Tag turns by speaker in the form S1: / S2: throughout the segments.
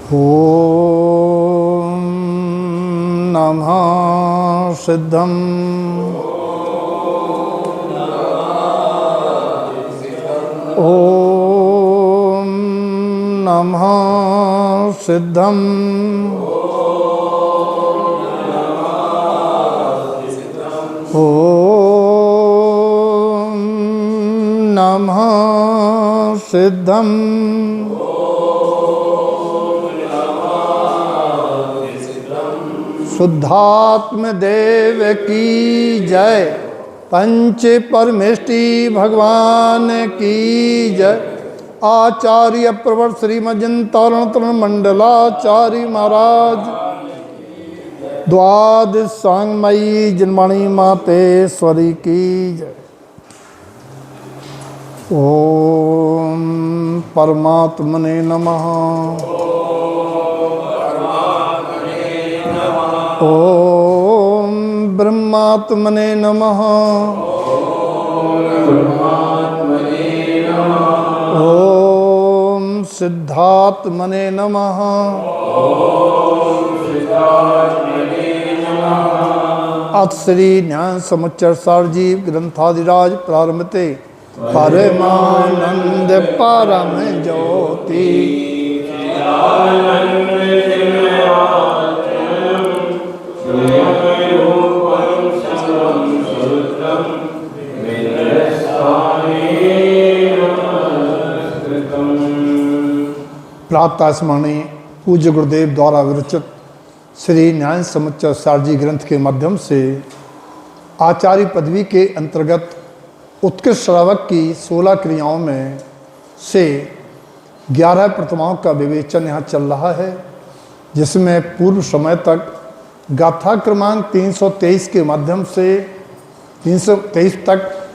S1: ॐ नमः सिद्धं ॐ नमः सिद्धं ॐ नमः सिद्धं शुद्धात्म देव की जय। पंच परमेष्टि भगवान की जय। आचार्य प्रवर श्रीमजंतरण तरण मंडलाचार्य महाराज द्वादश सांगमयी जन्मणि मातेश्वरी की जय। ओम परमात्मने नमः। ओम ब्रह्मात्मने नमः। ओम सिद्धात्मने नमः। अथ श्री ज्ञान समुच्चर सारजीव ग्रंथादिराज प्रारंभते परमानंद परम ज्योति प्रातः स्मरणीय पूज्य गुरुदेव द्वारा विरचित श्री न्याय समुच्चय सारजी ग्रंथ के माध्यम से आचार्य पदवी के अंतर्गत उत्कृष्ट श्रावक की 16 क्रियाओं में से 11 प्रतिमाओं का विवेचन यहाँ चल रहा है, जिसमें पूर्व समय तक गाथा क्रमांक 323 के माध्यम से 323 तक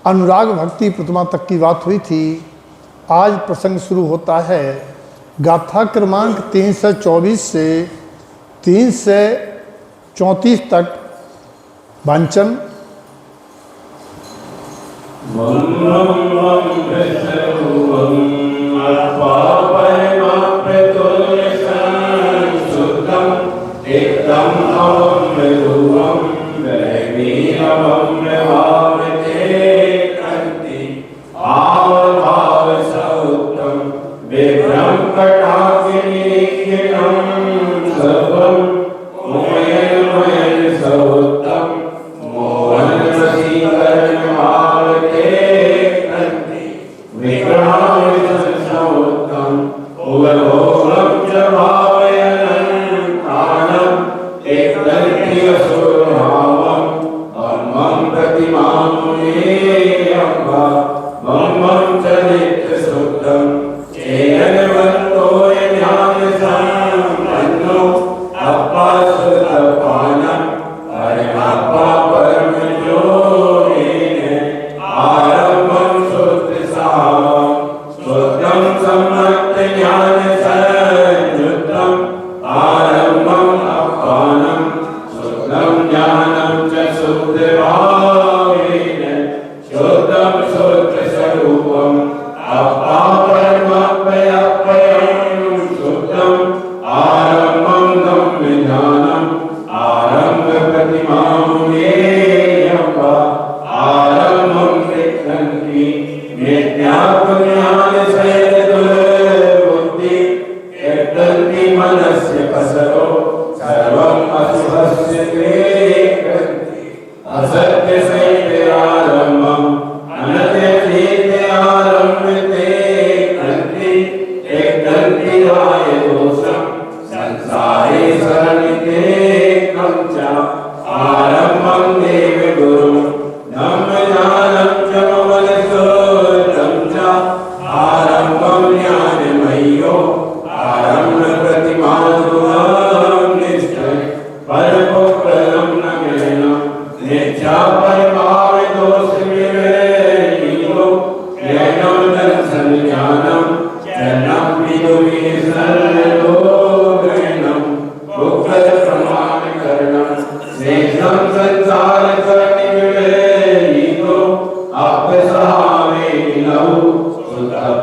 S1: अनुराग भक्ति प्रतिमा तक की बात हुई थी। आज प्रसंग शुरू होता है गाथा क्रमांक 324 से 334 तक। वांचन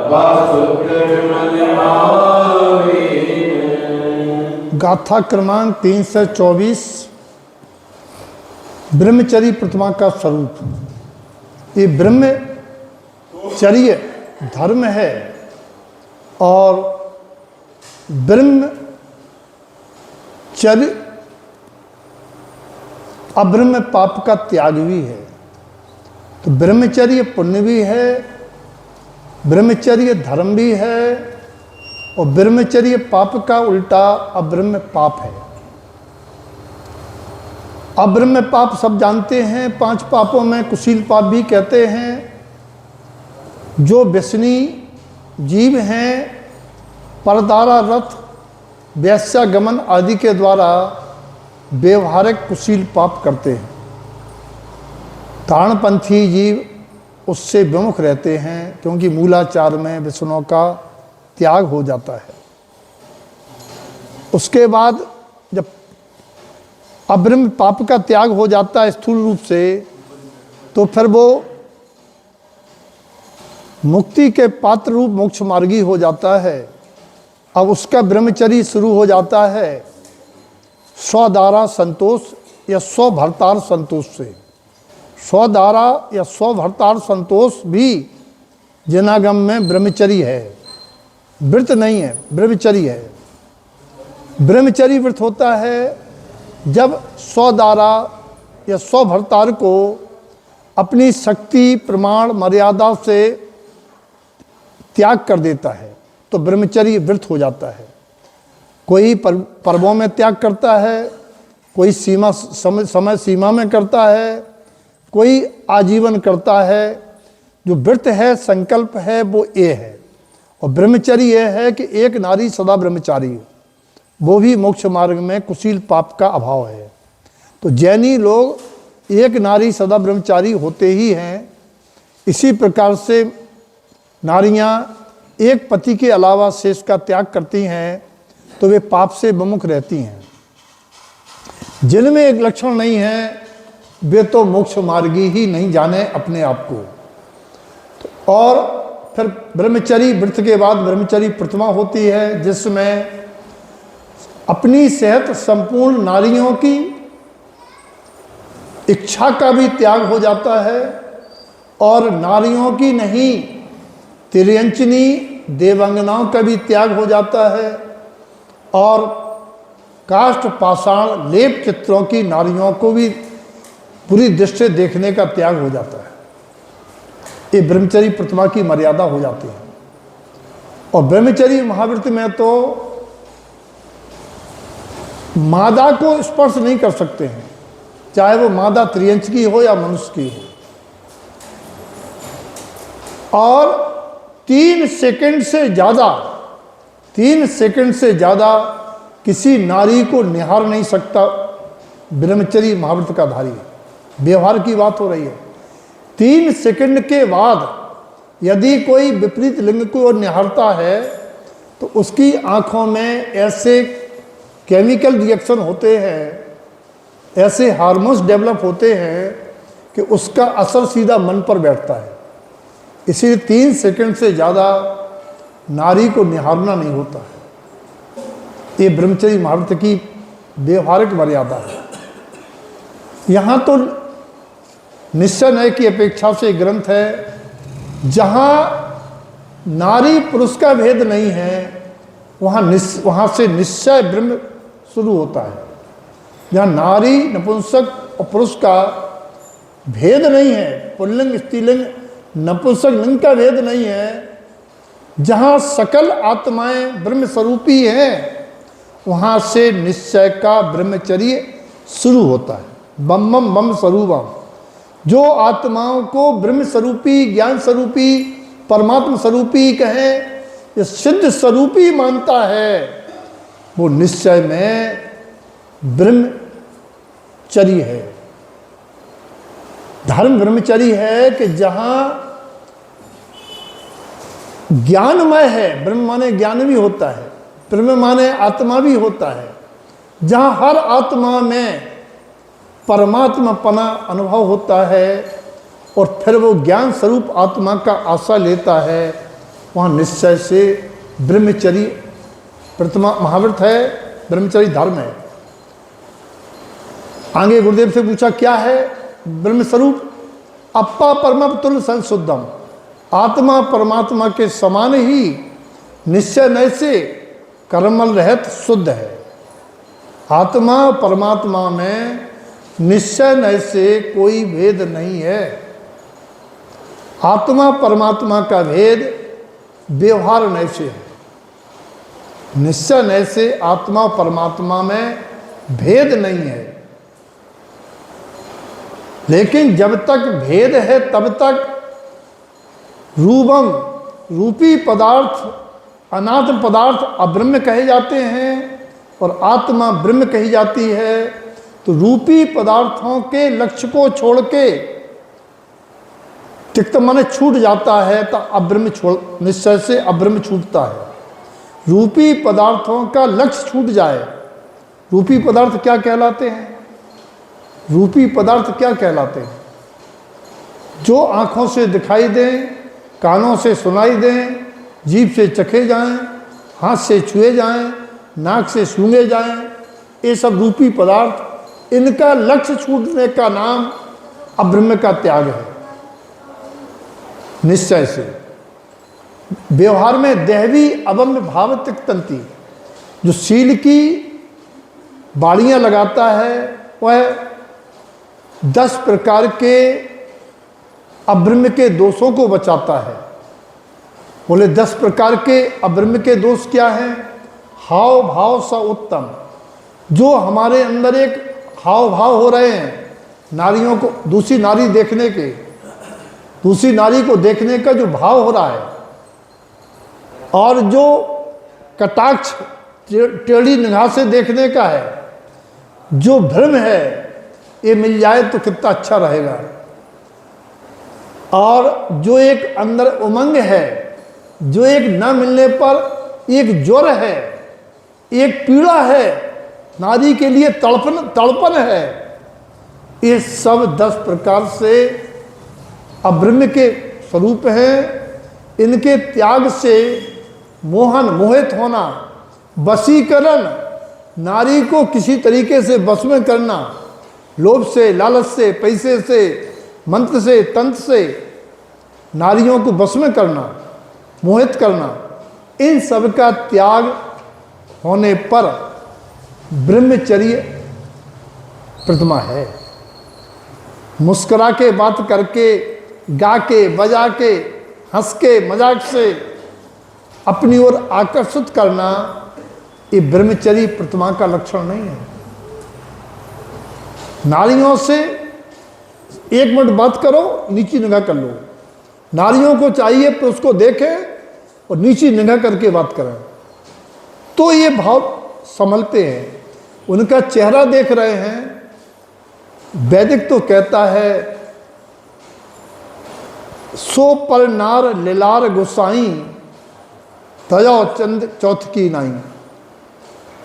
S2: Bye.
S1: गाथा क्रमांक 324 ब्रह्मचर्य प्रतिमा का स्वरूप। ये ब्रह्मचर्य धर्म है और ब्रह्मचर्य अब्रह्म पाप का त्याग भी है। तो ब्रह्मचर्य पुण्य भी है, ब्रह्मचर्य धर्म भी है और ब्रह्मचर्य पाप का उल्टा अब्रह्म पाप है। अब्रह्म पाप सब जानते हैं, 5 पापों में कुशील पाप भी कहते हैं। जो व्यसनी जीव हैं परदारा रथ वैश्यागमन आदि के द्वारा व्यवहारिक कुशील पाप करते हैं। तारणपंथी जीव उससे विमुख रहते हैं क्योंकि मूलाचार में विष्णु का त्याग हो जाता है। उसके बाद जब अब्रह्म पाप का त्याग हो जाता है स्थूल रूप से, तो फिर वो मुक्ति के पात्र रूप मोक्ष मार्गी हो जाता है। अब उसका ब्रह्मचर्य शुरू हो जाता है स्वदारा संतोष या स्वभर्तार संतोष से। स्वदारा या स्वभर्तार संतोष भी जनागम में ब्रह्मचर्य है, व्रत नहीं है, ब्रह्मचर्य है। ब्रह्मचर्य व्रत होता है जब स्वदारा या स्वभर्तार को अपनी शक्ति प्रमाण मर्यादा से त्याग कर देता है तो ब्रह्मचर्य व्रत हो जाता है। कोई पर्वों में त्याग करता है, कोई समय सीमा में करता है, कोई आजीवन करता है। जो व्रत है संकल्प है वो ये है। और ब्रह्मचर्य यह है कि एक नारी सदा ब्रह्मचारी, वो भी मोक्ष मार्ग में कुशील पाप का अभाव है। तो जैनी लोग एक नारी सदा ब्रह्मचारी होते ही हैं। इसी प्रकार से नारियां एक पति के अलावा शेष का त्याग करती हैं तो वे पाप से विमुख रहती हैं। जिनमें एक लक्षण नहीं है वे तो मोक्ष मार्गी ही नहीं जाने अपने आप को। और फिर ब्रह्मचर्य व्रत के बाद ब्रह्मचर्य प्रतिमा होती है जिसमें अपनी सेहत संपूर्ण नारियों की इच्छा का भी त्याग हो जाता है और नारियों की नहीं तिर्यंचनी देवांगनाओं का भी त्याग हो जाता है और काष्ठ पाषाण लेप चित्रों की नारियों को भी पूरी दृष्टि से देखने का त्याग हो जाता है। ये ब्रह्मचर्य प्रतिमा की मर्यादा हो जाती है। और ब्रह्मचर्य महाव्रत में तो मादा को स्पर्श नहीं कर सकते हैं, चाहे वो मादा त्रियंच की हो या मनुष्य की हो। और 3 सेकंड से ज़्यादा किसी नारी को निहार नहीं सकता ब्रह्मचर्य महाव्रत का धारी। व्यवहार की बात हो रही है। 3 सेकंड के बाद यदि कोई विपरीत लिंग को निहारता है तो उसकी आंखों में ऐसे केमिकल रिएक्शन होते हैं, ऐसे हार्मोन्स डेवलप होते हैं कि उसका असर सीधा मन पर बैठता है। इसीलिए 3 सेकंड से ज़्यादा नारी को निहारना नहीं होता है। ये ब्रह्मचर्य महाव्रत की व्यवहारिक मर्यादा है। यहाँ तो निश्चय न्याय की अपेक्षा से ग्रंथ है जहाँ नारी पुरुष का भेद नहीं है, वहाँ से निश्चय ब्रह्म शुरू होता है। जहाँ नारी नपुंसक और पुरुष का भेद नहीं है, पुल्लिंग स्त्रीलिंग नपुंसक लिंग का भेद नहीं है, जहाँ सकल आत्माएं ब्रह्म स्वरूपी हैं, वहाँ से निश्चय का ब्रह्मचर्य शुरू होता है। बम बम बम स्वरूपम, जो आत्माओं को ब्रह्म स्वरूपी ज्ञान स्वरूपी परमात्मा स्वरूपी कहें, ये सिद्ध स्वरूपी मानता है, वो निश्चय में ब्रह्मचर्य है। धर्म ब्रह्मचर्य है कि जहाँ ज्ञानमय है, ब्रह्म माने ज्ञान भी होता है, ब्रह्म माने आत्मा भी होता है, जहाँ हर आत्मा में परमात्मापना अनुभव होता है और फिर वो ज्ञान स्वरूप आत्मा का आशा लेता है, वहाँ निश्चय से ब्रह्मचर्य प्रतिमा महाव्रत है। ब्रह्मचर्य धर्म है। आगे गुरुदेव से पूछा क्या है ब्रह्म स्वरूप? अप्पा परम तुल्य संशुद्धम, आत्मा परमात्मा के समान ही निश्चय नय से कर्मल रहित शुद्ध है। आत्मा परमात्मा में निश्चय नय से कोई भेद नहीं है। आत्मा परमात्मा का भेद व्यवहार नय से है। निश्चय नय से आत्मा परमात्मा में भेद नहीं है। लेकिन जब तक भेद है तब तक रूपम रूपी पदार्थ अनात्म पदार्थ अब्रह्म कहे जाते हैं और आत्मा ब्रह्म कही जाती है। तो रूपी पदार्थों के लक्ष्य को छोड़ के तिक्त मन छूट जाता है तो अब्रह्म छोड़ निश्चय से अब्रह्म छूटता है। रूपी पदार्थों का लक्ष्य छूट जाए। रूपी पदार्थ क्या कहलाते हैं? रूपी पदार्थ क्या कहलाते हैं? जो आँखों से दिखाई दें, कानों से सुनाई दें, जीभ से चखे जाएं, हाथ से छुए जाएं, नाक से सूंघे जाएं, ये सब रूपी पदार्थ, इनका लक्ष्य छूटने का नाम अब्रह्म का त्याग है। निश्चय से व्यवहार में देहवी अवम्य भाव तिक्तंती, जो शील की बाड़ियाँ लगाता है वह 10 प्रकार के अब्रह्म के दोषों को बचाता है। बोले 10 प्रकार के अब्रह्म के दोष क्या हैं? हाव भाव स उत्तम, जो हमारे अंदर एक हाव भाव हो रहे हैं नारियों को, दूसरी नारी देखने के, दूसरी नारी को देखने का जो भाव हो रहा है, और जो कटाक्ष टेढ़ी निगाह से देखने का है, जो भ्रम है, ये मिल जाए तो कितना अच्छा रहेगा। और जो एक अंदर उमंग है, जो एक न मिलने पर एक ज्वर है, एक पीड़ा है, नारी के लिए तड़पन है, ये सब 10 प्रकार से अब्रह्म के स्वरूप हैं। इनके त्याग से मोहित होना, वशीकरण, नारी को किसी तरीके से वश में करना, लोभ से, लालच से, पैसे से, मंत्र से, तंत्र से नारियों को वश में करना, मोहित करना, इन सब का त्याग होने पर ब्रह्मचर्य प्रतिमा है। मुस्कुरा के, बात करके, गा के, बजा के, हंस के, मजाक से अपनी ओर आकर्षित करना, ये ब्रह्मचर्य प्रतिमा का लक्षण नहीं है। नारियों से 1 मिनट बात करो, नीची निगाह कर लो। नारियों को चाहिए तो उसको देखें और नीची निगाह करके बात करें, तो ये भाव संभलते हैं। उनका चेहरा देख रहे हैं। वैदिक तो कहता है सो पर नार लिलार गुसाई तजो चंद चौथ की नाई।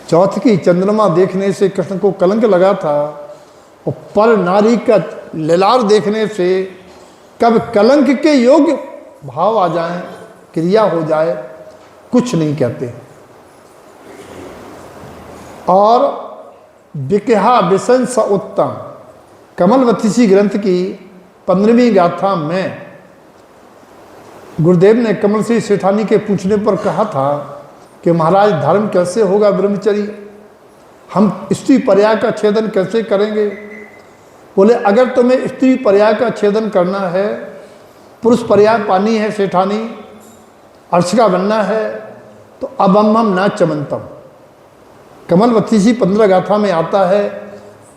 S1: चौथ की चंद्रमा देखने से कृष्ण को कलंक लगा था, और पर नारी का लिलार देखने से कब कलंक के योग्य भाव आ जाए, क्रिया हो जाए, कुछ नहीं कहते। और विकहा विशंस उत्तम, कमलवतीसी ग्रंथ की 15वीं गाथा में गुरुदेव ने कमल सिंह सेठानी के पूछने पर कहा था कि महाराज धर्म कैसे होगा ब्रह्मचर्य, हम स्त्री पर्याय का छेदन कैसे करेंगे? बोले अगर तुम्हें स्त्री पर्याय का छेदन करना है, पुरुष पर्याय पानी है सेठानी, अर्चका बनना है, तो अबम्मम न चमंतम। कमलवतीसी 15 गाथा में आता है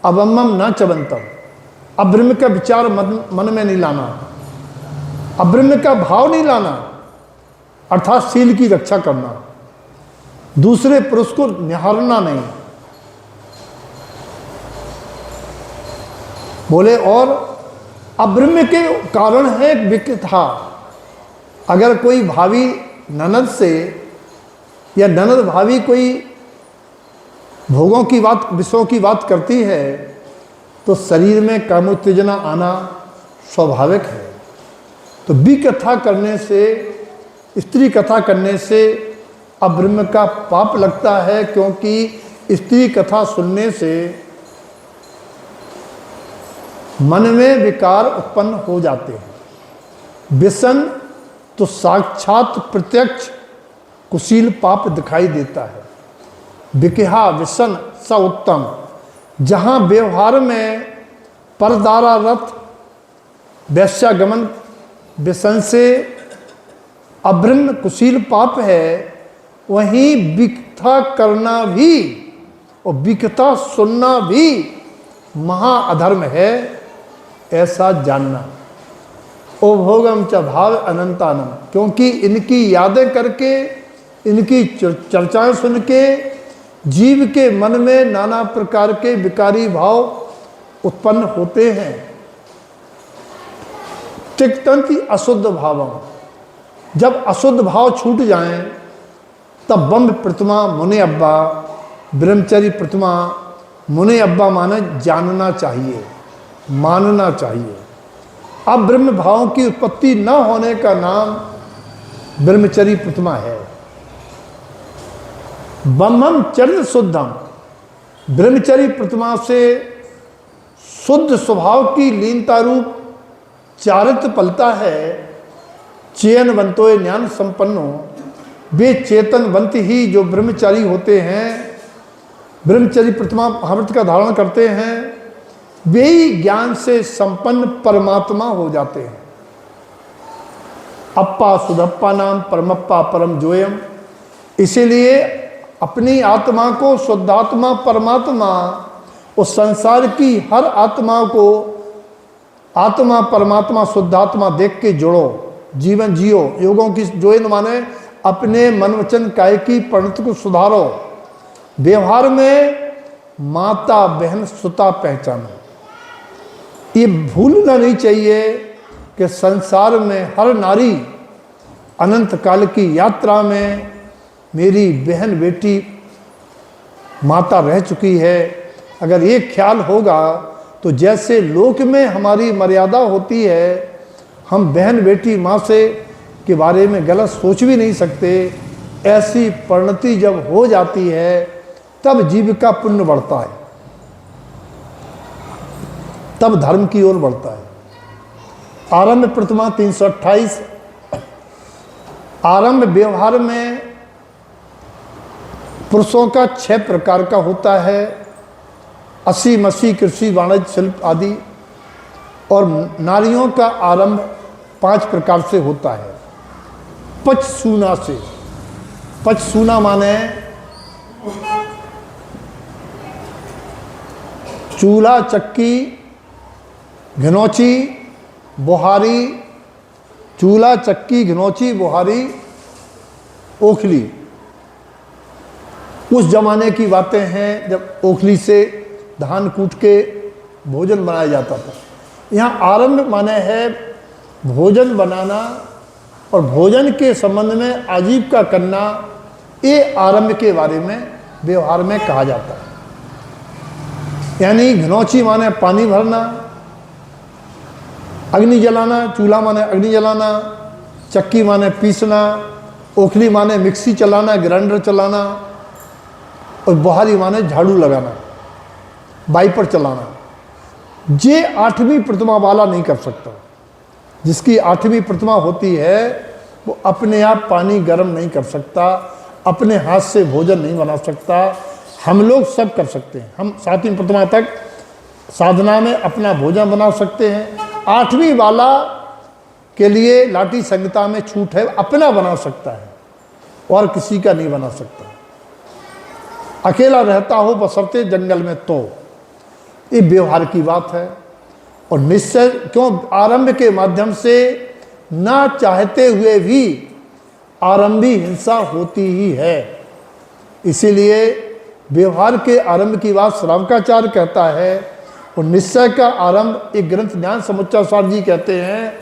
S1: अबम्मम न चमंतम, अब्रह्म का विचार मन में नहीं लाना, अब्रह्म का भाव नहीं लाना, अर्थात शील की रक्षा करना, दूसरे पुरुष को निहारना नहीं। बोले और अब्रह्म के कारण है एक विकृता। अगर कोई भावी ननद से या ननद भावी कोई भोगों की बात, विषयों की बात करती है, तो शरीर में कामोत्तेजना आना स्वाभाविक है। तो विकथा करने से, स्त्री कथा करने से अब्रह्म का पाप लगता है, क्योंकि स्त्री कथा सुनने से मन में विकार उत्पन्न हो जाते हैं। व्यसन तो साक्षात प्रत्यक्ष कुशील पाप दिखाई देता है। विकिहा व्यसन स उत्तम, जहाँ व्यवहार में परदारारत वैश्यागमन व्यसन से अभ्रम कुशील पाप है, वहीं विकथा करना भी और विकथा सुनना भी महाअधर्म है, ऐसा जानना। उपभोगम च भाव अनंतानम, क्योंकि इनकी यादें करके, इनकी चर्चाएं सुन के जीव के मन में नाना प्रकार के विकारी भाव उत्पन्न होते हैं। तिक्तंति अशुद्ध भावम, जब अशुद्ध भाव छूट जाएं तब ब्रह्म प्रतिमा मुनि अब्बा, ब्रह्मचर्य प्रतिमा मुनि अब्बा माने जानना चाहिए, मानना चाहिए। अब ब्रह्म भावों की उत्पत्ति न होने का नाम ब्रह्मचर्य प्रतिमा है। ब्रह्मम चरित शुद्धम, ब्रह्मचर्य प्रतिमा से शुद्ध स्वभाव की लीनता रूप चारित्र पलता है। चेतनवंतो ज्ञान संपन्नो, वे चेतनवंत ही जो ब्रह्मचारी होते हैं, ब्रह्मचर्य प्रतिमा महाव्रत का धारण करते हैं, वे ही ज्ञान से संपन्न परमात्मा हो जाते हैं। अप्पा सुधप्पा नाम परमप्पा परम जोयम, इसीलिए अपनी आत्मा को शुद्धात्मा परमात्मा, उस संसार की हर आत्मा को आत्मा परमात्मा शुद्धात्मा देख के जोड़ो, जीवन जियो। योगों की जोयन माने अपने मन वचन काया की परिणति को सुधारो। व्यवहार में माता बहन सुता पहचानो। ये भूलना नहीं चाहिए कि संसार में हर नारी अनंत काल की यात्रा में मेरी बहन बेटी माता रह चुकी है। अगर ये ख्याल होगा तो जैसे लोक में हमारी मर्यादा होती है, हम बहन बेटी माँ से के बारे में गलत सोच भी नहीं सकते। ऐसी परिणति जब हो जाती है तब जीव का पुण्य बढ़ता है, तब धर्म की ओर बढ़ता है। आरंभ प्रतिमा 328। आरंभ व्यवहार में पुरुषों का 6 प्रकार का होता है। असी मसी कृषि वाणिज्य शिल्प आदि। और नारियों का आरंभ 5 प्रकार से होता है। पचसूना से। पचसूना माने चूल्हा चक्की घिनौची बुहारी, चूल्हा चक्की घिनौची बुहारी ओखली। उस जमाने की बातें हैं जब ओखली से धान कूट के भोजन बनाया जाता था। यहाँ आरंभ माने है भोजन बनाना और भोजन के संबंध में आजीविका करना। ये आरंभ के बारे में व्यवहार में कहा जाता है। यानी घिनौची माने पानी भरना, अग्नि जलाना, चूल्हा माने अग्नि जलाना, चक्की माने पीसना, ओखली माने मिक्सी चलाना, ग्राइंडर चलाना, और बुहारी माने झाड़ू लगाना, वाइपर चलाना। ये 8वीं प्रतिमा वाला नहीं कर सकता। जिसकी 8वीं प्रतिमा होती है वो अपने आप पानी गर्म नहीं कर सकता, अपने हाथ से भोजन नहीं बना सकता। हम लोग सब कर सकते हैं। हम 7वीं प्रतिमा तक साधना में अपना भोजन बना सकते हैं। 8वीं वाला के लिए लाठी संहिता में छूट है, अपना बना सकता है और किसी का नहीं बना सकता। अकेला रहता हो बसरते जंगल में तो ये व्यवहार की बात है। और निश्चय क्यों आरंभ के माध्यम से ना चाहते हुए भी आरंभी हिंसा होती ही है। इसीलिए व्यवहार के आरंभ की बात श्रावकाचार्य कहता है। और निश्चय का आरंभ एक ग्रंथ ज्ञान समुच्चयसार जी कहते हैं,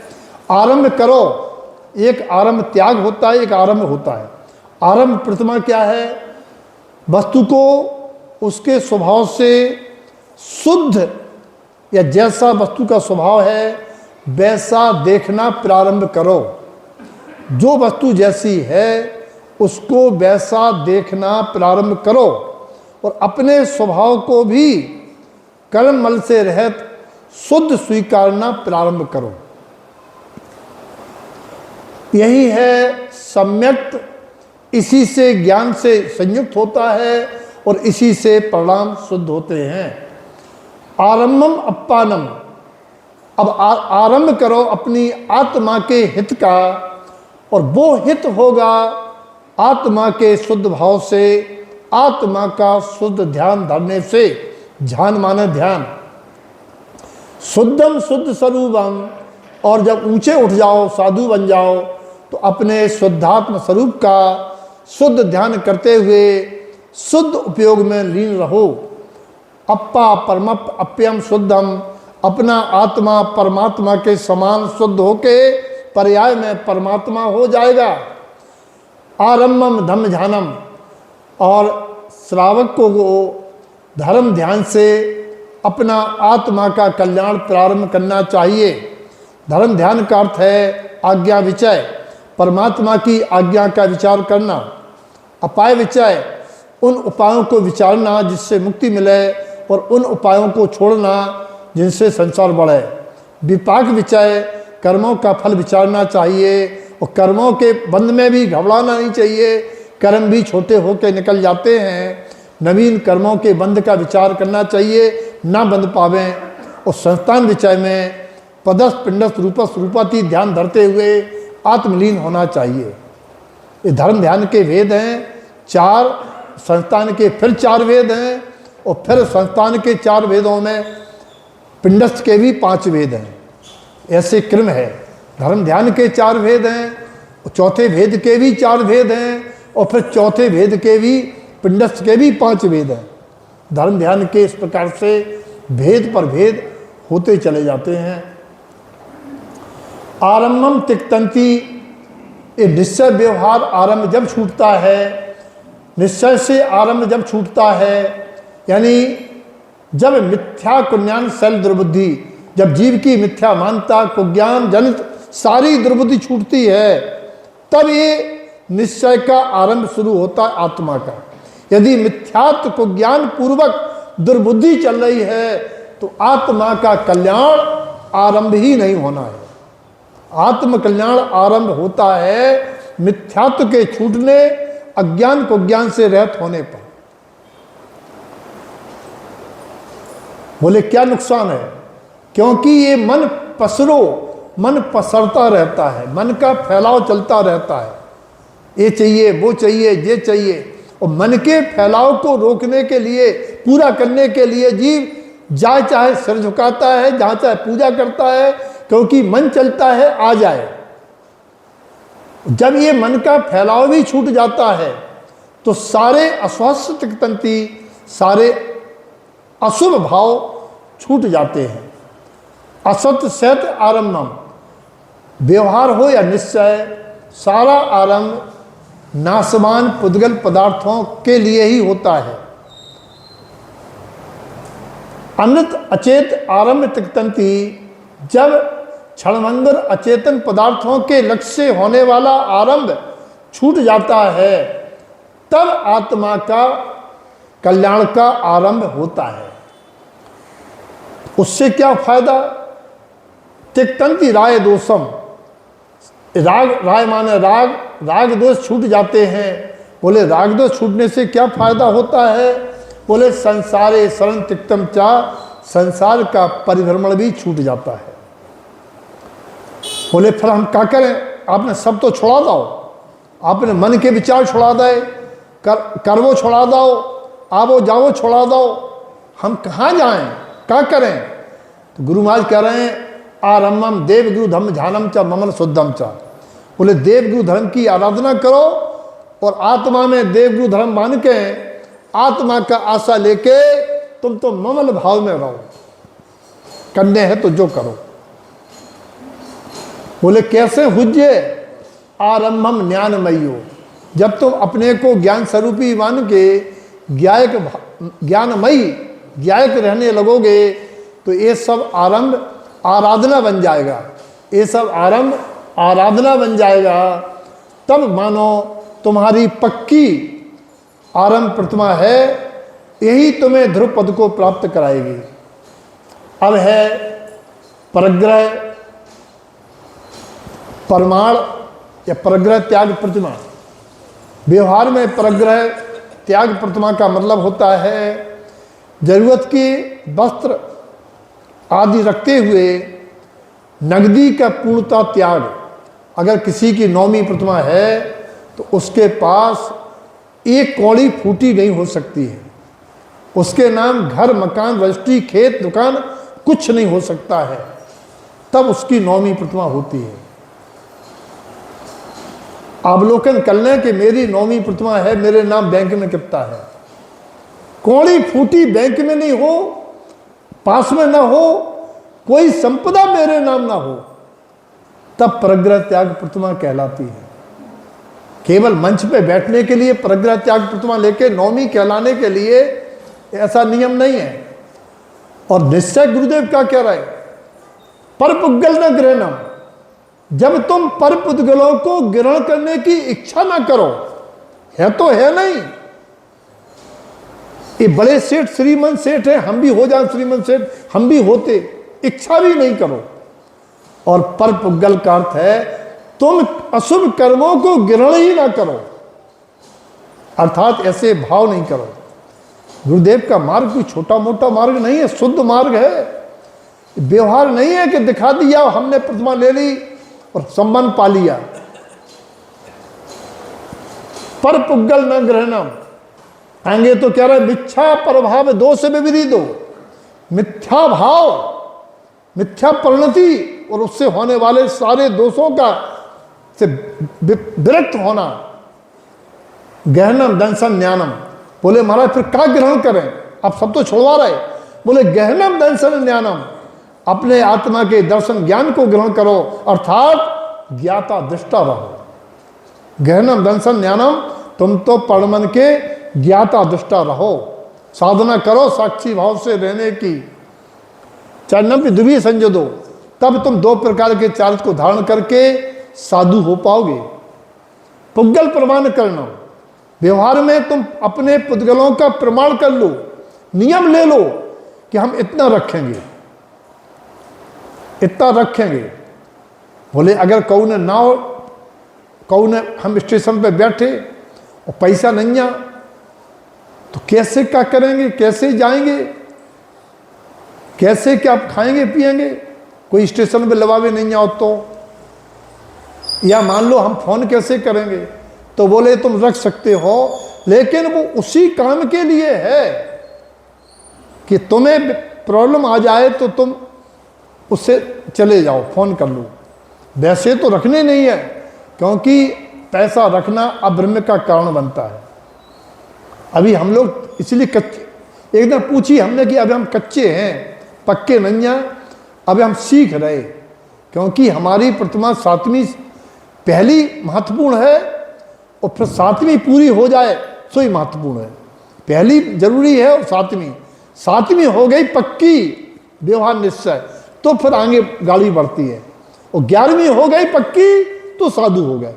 S1: आरंभ करो। एक आरंभ त्याग होता है, एक आरंभ होता है। आरंभ प्रतिमा क्या है? वस्तु को उसके स्वभाव से शुद्ध या जैसा वस्तु का स्वभाव है वैसा देखना प्रारंभ करो। जो वस्तु जैसी है उसको वैसा देखना प्रारंभ करो। और अपने स्वभाव को भी कर्म मल से रहित शुद्ध स्वीकारना प्रारंभ करो। यही है सम्यक्त, इसी से ज्ञान से संयुक्त होता है और इसी से परिणाम शुद्ध होते हैं। आरंभम अपानम, अब आरंभ करो अपनी आत्मा के हित का, और वो हित होगा आत्मा के शुद्ध भाव से, आत्मा का शुद्ध ध्यान धरने से। ध्यान माने ध्यान, शुद्धम शुद्ध स्वरूपम, और जब ऊंचे उठ जाओ, साधु बन जाओ, तो अपने शुद्धात्म स्वरूप का शुद्ध ध्यान करते हुए शुद्ध उपयोग में लीन रहो। अप्पा परमप अप्यम शुद्धम, अपना आत्मा परमात्मा के समान शुद्ध होके पर्याय में परमात्मा हो जाएगा। आरंभम धम्म ध्यानम, और श्रावक को धर्म ध्यान से अपना आत्मा का कल्याण प्रारंभ करना चाहिए। धर्म ध्यान का अर्थ है आज्ञा विचय, परमात्मा की आज्ञा का विचार करना। अपाय विचय, उन उपायों को विचारना जिससे मुक्ति मिले, और उन उपायों को छोड़ना जिनसे संसार बढ़े। विपाक विचय, कर्मों का फल विचारना चाहिए, और कर्मों के बंध में भी घबराना नहीं चाहिए। कर्म भी छोटे होकर निकल जाते हैं, नवीन कर्मों के बंध का विचार करना चाहिए, ना बंध पावें। और संस्थान विचय में पदस्थ पिंडस्थ रूपस्थ रूपाती ध्यान धरते हुए आत्मलीन होना चाहिए। ये धर्म ध्यान के वेद हैं चार, संस्थान के फिर चार वेद हैं, और फिर संस्थान के चार वेदों में पिंडस्थ के भी 5 वेद हैं। ऐसे क्रम है। धर्म ध्यान के 4 भेद हैं, चौथे भेद के भी 4 भेद हैं, और फिर चौथे भेद के भी पिंडस्थ के भी 5 भेद हैं। धर्म ध्यान के इस प्रकार से भेद पर भेद होते चले जाते हैं। आरंभम तिक्तंती, ये निश्चय व्यवहार आरंभ जब छूटता है, निश्चय से आरंभ जब छूटता है, यानी जब मिथ्या कुज्ञान शैल दुर्बुद्धि, जब जीव की मिथ्या मानता कुज्ञान जनित सारी दुर्बुद्धि छूटती है, तब ये निश्चय का आरंभ शुरू होता है आत्मा का। यदि मिथ्यात्व कुज्ञान पूर्वक दुर्बुद्धि चल रही है, तो आत्मा का कल्याण आरंभ ही नहीं होना है। आत्म कल्याण आरंभ होता है मिथ्यात्व के छूटने, अज्ञान कुज्ञान से रहित होने पर। बोले क्या नुकसान है? क्योंकि ये मन मन पसरता रहता है, मन का फैलाव चलता रहता है। ये चाहिए, वो चाहिए, ये चाहिए, और मन के फैलाव को रोकने के लिए, पूरा करने के लिए जीव जहाँ चाहे सिर झुकाता है, जहाँ चाहे पूजा करता है, क्योंकि मन चलता है आ जाए। जब ये मन का फैलाव भी छूट जाता है, तो सारे अस्वस्थ तंती, सारे अशुभ भाव छूट जाते हैं। असत सत आरंभम, व्यवहार हो या निश्चय, सारा आरंभ नाशवान पुद्गल पदार्थों के लिए ही होता है। अमृत अचेत आरंभ तिक्तंती, जब क्षणभंगुर अचेतन पदार्थों के लक्ष्य से होने वाला आरंभ छूट जाता है, तब आत्मा का कल्याण का आरंभ होता है। उससे क्या फायदा? तिक्तंती राय दोषम, राग, राय माने राग, राग दोष छूट जाते हैं। बोले राग दोष छूटने से क्या फायदा होता है? बोले संसारे शरण तिक्तम चा, संसार का परिभ्रमण भी छूट जाता है। बोले फिर हम क्या करें? आपने सब तो छोड़ा दो, आपने मन के विचार छोड़ा दे, कर्मो छोड़ा दो, आवो जाओ छोड़ा दो, हम कहाँ जाएं, क्या करें? तो गुरु महाराज कह रहे हैं आरंभम देव गुरु धर्म ध्यानम चा ममन शुद्धम चा। बोले देव गुरु धर्म की आराधना करो, और आत्मा में देव गुरु धर्म मान के आत्मा का आशा लेके तुम तो ममल भाव में रहो, करने हैं तो जो करो। बोले कैसे हुज्जे? आरंभम ज्ञानमयो, जब तुम अपने को ज्ञान स्वरूपी मान के ज्ञानमयी ज्ञायक रहने लगोगे, तो ये सब आरंभ आराधना बन जाएगा। ये सब आरंभ आराधना बन जाएगा। तब मानो तुम्हारी पक्की आरंभ प्रतिमा है यही तुम्हें ध्रुव पद को प्राप्त कराएगी। अब है परग्रह परमाण या परग्रह त्याग प्रतिमा। व्यवहार में परग्रह त्याग प्रतिमा का मतलब होता है जरूरत के वस्त्र आदि रखते हुए नगदी का पूर्णता त्याग। अगर किसी की नौमी प्रतिमा है तो उसके पास एक कौड़ी फूटी नहीं हो सकती है, उसके नाम घर मकान रजिस्ट्री खेत दुकान कुछ नहीं हो सकता है, तब उसकी नौमी प्रतिमा होती है। अवलोकन कर लें कि मेरी नौमी प्रतिमा है, मेरे नाम बैंक में कितना है, कौड़ी फूटी बैंक में नहीं हो, पास में ना हो, कोई संपदा मेरे नाम ना हो, तब परग्रह त्याग प्रतिमा कहलाती है। केवल मंच पे बैठने के लिए परग्रह त्याग प्रतिमा लेके नौमी कहलाने के लिए ऐसा नियम नहीं है। और निश्चय गुरुदेव क्या कह रहे हैं, पर पुद्गल न ग्रहणम, जब तुम पर पुद्गलों को ग्रहण करने की इच्छा ना करो, है तो है नहीं, ये बड़े सेठ श्रीमंत सेठ है, हम भी हो जाए श्रीमंत सेठ, हम भी होते, इच्छा भी नहीं करो। और पर पुद्गल का अर्थ है तुम अशुभ कर्मों को ग्रहण ही ना करो, अर्थात ऐसे भाव नहीं करो। गुरुदेव का मार्ग कोई छोटा मोटा मार्ग नहीं है, शुद्ध मार्ग है। व्यवहार नहीं है कि दिखा दिया हमने प्रतिमा ले ली और संबंध पा लिया। पर पुद्गल न ग्रहणम, आगे तो कह रहे मिथ्या प्रभाव दोष विविधि दो, मिथ्या भाव, मिथ्या परिणति और उससे होने वाले सारे दोषों का से विरक्त होना। गहनम दंसन ज्ञानम, बोले महाराज फिर क्या ग्रहण करें, आप सब तो छुड़वा रहे। बोले गहनम दंसन ज्ञानम, अपने आत्मा के दर्शन ज्ञान को ग्रहण करो, अर्थात ज्ञाता दृष्टा रहो। गहनम दंसन ज्ञानम, तुम तो परमन के ज्ञाता दृष्टा रहो, साधना करो साक्षी भाव से रहने की। चरणम की दुबी संजो, तब तुम दो प्रकार के चार्ज को धारण करके साधु हो पाओगे। पुद्गल प्रमाण करना, व्यवहार में तुम अपने पुद्गलों का प्रमाण कर लो, नियम ले लो कि हम इतना रखेंगे, इतना रखेंगे। बोले अगर कौन ने ना हो, कौन हम स्टेशन पे बैठे और पैसा नहीं आ तो कैसे क्या करेंगे, कैसे जाएंगे, कैसे क्या खाएंगे पिएंगे, कोई स्टेशन पे लवावे नहीं आओ तो, या मान लो हम फोन कैसे करेंगे, तो बोले तुम रख सकते हो, लेकिन वो उसी काम के लिए है कि तुम्हें प्रॉब्लम आ जाए तो तुम उससे चले जाओ, फोन कर लो। वैसे तो रखने नहीं है, क्योंकि पैसा रखना अब्रह्म का कारण बनता है। अभी हम लोग इसलिए कच्चे, एक दिन पूछी हमने कि अभी हम कच्चे हैं, पक्के नहीं हैं, अभी हम सीख रहे, क्योंकि हमारी प्रतिमा सातवीं पहली महत्वपूर्ण है और फिर सातवीं पूरी हो जाए तो ही महत्वपूर्ण है। पहली जरूरी है और सातवीं हो गई पक्की व्यवहार निश्चय, तो फिर आगे गाड़ी बढ़ती है। और 11वीं हो गई पक्की तो साधु हो गए।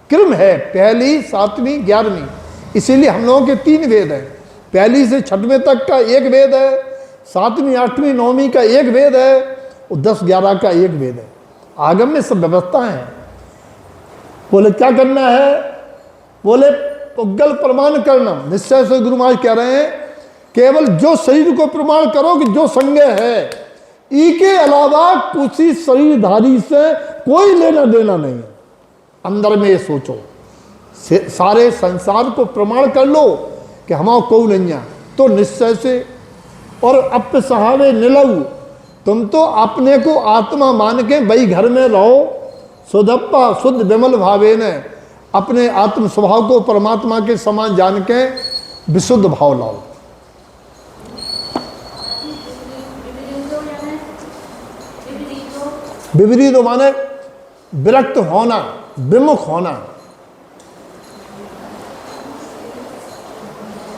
S1: क्रम है पहली, सातवीं, 11वीं। इसीलिए हम लोगों के 3 वेद हैं, पहली से 6वें तक का एक वेद है, 7वीं 8वीं 9वीं का एक वेद है और 10 11 का एक वेद है। आगम में सब व्यवस्थाएं हैं। बोले क्या करना है, बोले पुद्गल प्रमाण करना। निश्चय से गुरु महाराज कह रहे हैं केवल जो शरीर को प्रमाण करो कि जो संज्ञा है, इसके अलावा किसी शरीरधारी से कोई लेना देना नहीं है। अंदर में ये सोचो, सारे संसार को प्रमाण कर लो कि हमारा को नहीं है, तो निश्चय से। और अप सहावे निलऊ, तुम तो अपने को आत्मा मान के वही घर में रहो, शुद्धप्पा शुद्ध विमल भावे ने अपने आत्म स्वभाव को परमात्मा के समान जान के विशुद्ध भाव लाओ। विपरीत माने विरक्त होना, विमुख होना।